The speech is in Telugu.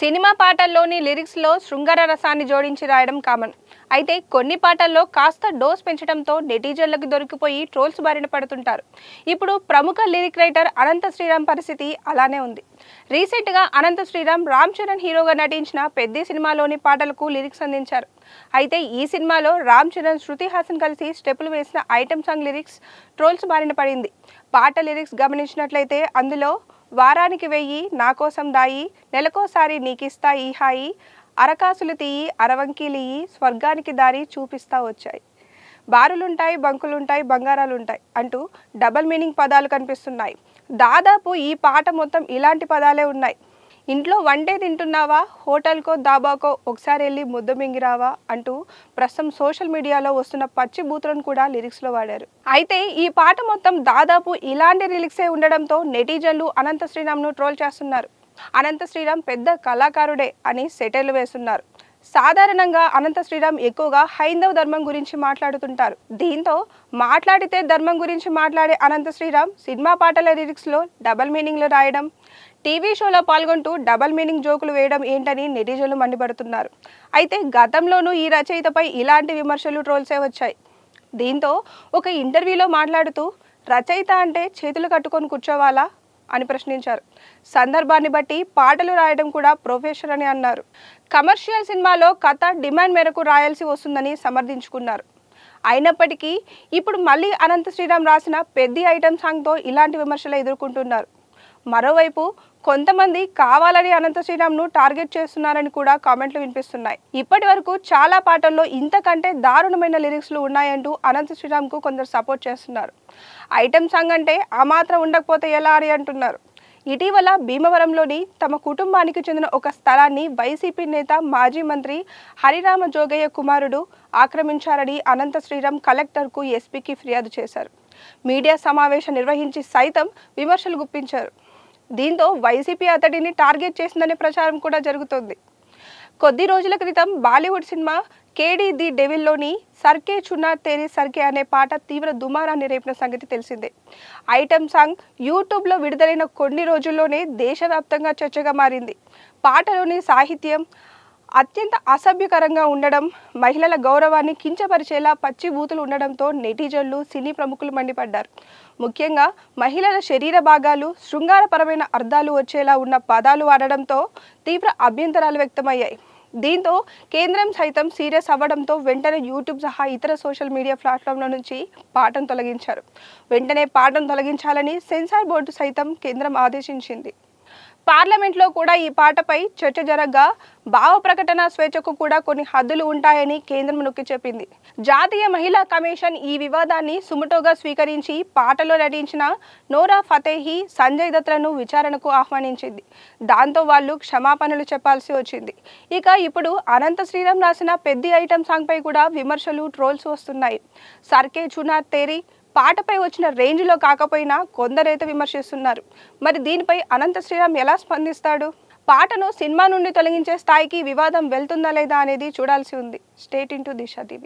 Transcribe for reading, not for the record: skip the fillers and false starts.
సినిమా పాటల్లోని లిరిక్స్లో శృంగార రసాన్ని జోడించి రాయడం కామన్. అయితే కొన్ని పాటల్లో కాస్త డోస్ పెంచడంతో నెటిజన్లకు దొరికిపోయి ట్రోల్స్ బారిన పడుతుంటారు. ఇప్పుడు ప్రముఖ లిరిక్ రైటర్ అనంత శ్రీరామ్ పరిస్థితి అలానే ఉంది. రీసెంట్గా అనంత శ్రీరామ్ రామ్ చరణ్ హీరోగా నటించిన పెద్ది సినిమాలోని పాటలకు లిరిక్స్ అందించారు. అయితే ఈ సినిమాలో రామ్ చరణ్, శృతి హాసన్ కలిసి స్టెప్పులు వేసిన ఐటెం సాంగ్ లిరిక్స్ ట్రోల్స్ బారిన పడింది. పాట లిరిక్స్ గమనించినట్లయితే అందులో వారానికి 1000 నా కోసం దాయి, నెలకోసారి నీకిస్తా ఈ హాయి, అరకాసులు తీయి అరవంకీలియి, స్వర్గానికి దారి చూపిస్తా వచ్చాయి, బారులుంటాయి బంకులుంటాయి బంగారాలుంటాయి అంటూ డబల్ మీనింగ్ పదాలు కనిపిస్తున్నాయి. దాదాపు ఈ పాట మొత్తం ఇలాంటి పదాలే ఉన్నాయి. ఇంట్లో వండే తింటున్నావా, హోటల్కో దాబాకో ఒకసారి వెళ్ళి ముద్ద మింగిరావా అంటూ ప్రస్తుతం సోషల్ మీడియాలో వస్తున్న పచ్చి బూతులను కూడా లిరిక్స్లో వాడారు. అయితే ఈ పాట మొత్తం దాదాపు ఇలాంటి లిరిక్సే ఉండడంతో నెటిజన్లు అనంత శ్రీరామ్ను ట్రోల్ చేస్తున్నారు. అనంత శ్రీరామ్ పెద్ద కళాకారుడే అని సెటైర్లు వేస్తున్నారు. సాధారణంగా అనంత శ్రీరామ్ ఎక్కువగా హైందవ ధర్మం గురించి మాట్లాడుతుంటారు. దీంతో మాట్లాడితే ధర్మం గురించి మాట్లాడే అనంత శ్రీరామ్ సినిమా పాటల లిరిక్స్లో డబల్ మీనింగ్లు రాయడం, టీవీ షోలో పాల్గొంటూ డబల్ మీనింగ్ జోకులు వేయడం ఏంటని నెటిజన్లు మండిపడుతున్నారు. అయితే గతంలోనూ ఈ రచయితపై ఇలాంటి విమర్శలు, ట్రోల్సే వచ్చాయి. దీంతో ఒక ఇంటర్వ్యూలో మాట్లాడుతూ రచయిత అంటే చేతులు కట్టుకొని కూర్చోవాలా అని ప్రశ్నించారు. సందర్భాన్ని బట్టి పాటలు రాయడం కూడా ప్రొఫెషన్ అని అన్నారు. కమర్షియల్ సినిమాలో కథ డిమాండ్ మేరకు రాయాల్సి వస్తుందని సమర్థించుకున్నారు. అయినప్పటికీ ఇప్పుడు మళ్ళీ అనంత శ్రీరామ్ రాసిన పెద్ది ఐటెం సాంగ్తో ఇలాంటి విమర్శలు ఎదుర్కొంటున్నారు. మరోవైపు కొంతమంది కావాలని అనంత శ్రీరామ్ను టార్గెట్ చేస్తున్నారని కూడా కామెంట్లు వినిపిస్తున్నాయి. ఇప్పటి వరకు చాలా పాటల్లో ఇంతకంటే దారుణమైన లిరిక్స్లు ఉన్నాయంటూ అనంత శ్రీరామ్కు కొందరు సపోర్ట్ చేస్తున్నారు. ఐటెం సాంగ్ అంటే ఆ మాత్రం ఉండకపోతే ఎలా అని అంటున్నారు. ఇటీవల భీమవరంలోని తమ కుటుంబానికి చెందిన ఒక స్థలాన్ని వైసీపీ నేత, మాజీ మంత్రి హరిరామ జోగయ్య కుమారుడు ఆక్రమించారని అనంత శ్రీరామ్ కలెక్టర్కు, ఎస్పీకి ఫిర్యాదు చేశారు. మీడియా సమావేశం నిర్వహించి సైతం విమర్శలు గుప్పించారు. దీంతో వైసీపీ అతడిని టార్గెట్ చేసిందనే ప్రచారం కూడా జరుగుతోంది. కొద్ది రోజుల క్రితం బాలీవుడ్ సినిమా కేడీ ది డెవిల్లోని సర్కే చునార్ తేరీ సర్కే అనే పాట తీవ్ర దుమారాన్ని రేపిన సంగతి తెలిసిందే. ఐటెం సాంగ్ యూట్యూబ్లో విడుదలైన కొన్ని రోజుల్లోనే దేశవ్యాప్తంగా చర్చగా మారింది. పాటలోని సాహిత్యం అత్యంత అసభ్యకరంగా ఉండడం, మహిళల గౌరవాన్ని కించపరిచేలా పచ్చి బూతులు ఉండడంతో నెటిజన్లు, సినీ ప్రముఖులు మండిపడ్డారు. ముఖ్యంగా మహిళల శరీర భాగాలు, శృంగారపరమైన అర్థాలు వచ్చేలా ఉన్న పదాలు వాడడంతో తీవ్ర అభ్యంతరాలు వ్యక్తమయ్యాయి. దీంతో కేంద్రం సైతం సీరియస్ అవ్వడంతో వెంటనే యూట్యూబ్ సహా ఇతర సోషల్ మీడియా ప్లాట్ఫామ్ల నుంచి పాటను తొలగించారు. వెంటనే పాటను తొలగించాలని సెన్సార్ బోర్డు సైతం కేంద్రం ఆదేశించింది. పార్లమెంట్లో కూడా ఈ పాటపై చర్చ జరగగా భావ ప్రకటన స్వేచ్ఛకు కూడా కొన్ని హద్దులు ఉంటాయని కేంద్రం నొక్కి చెప్పింది. జాతీయ మహిళా కమిషన్ ఈ వివాదాన్ని సుమోటోగా స్వీకరించి పాటలో నటించిన నోరా ఫతేహి, సంజయ్ దత్లను విచారణకు ఆహ్వానించింది. దాంతో వాళ్ళు క్షమాపణలు చెప్పాల్సి వచ్చింది. ఇక ఇప్పుడు అనంత శ్రీరామ్ రాసిన పెద్ది ఐటెం సాంగ్పై కూడా విమర్శలు, ట్రోల్స్ వస్తున్నాయి. సర్కే చునార్ తేరీ పాటపై వచ్చిన రేంజ్లో కాకపోయినా కొందరైతే విమర్శిస్తున్నారు. మరి దీనిపై అనంత శ్రీరామ్ ఎలా స్పందిస్తాడు? పాటను సినిమా నుండి తొలగించే స్థాయికి వివాదం వెళ్తుందా లేదా అనేది చూడాల్సి ఉంది. Stay tuned to Disha TV.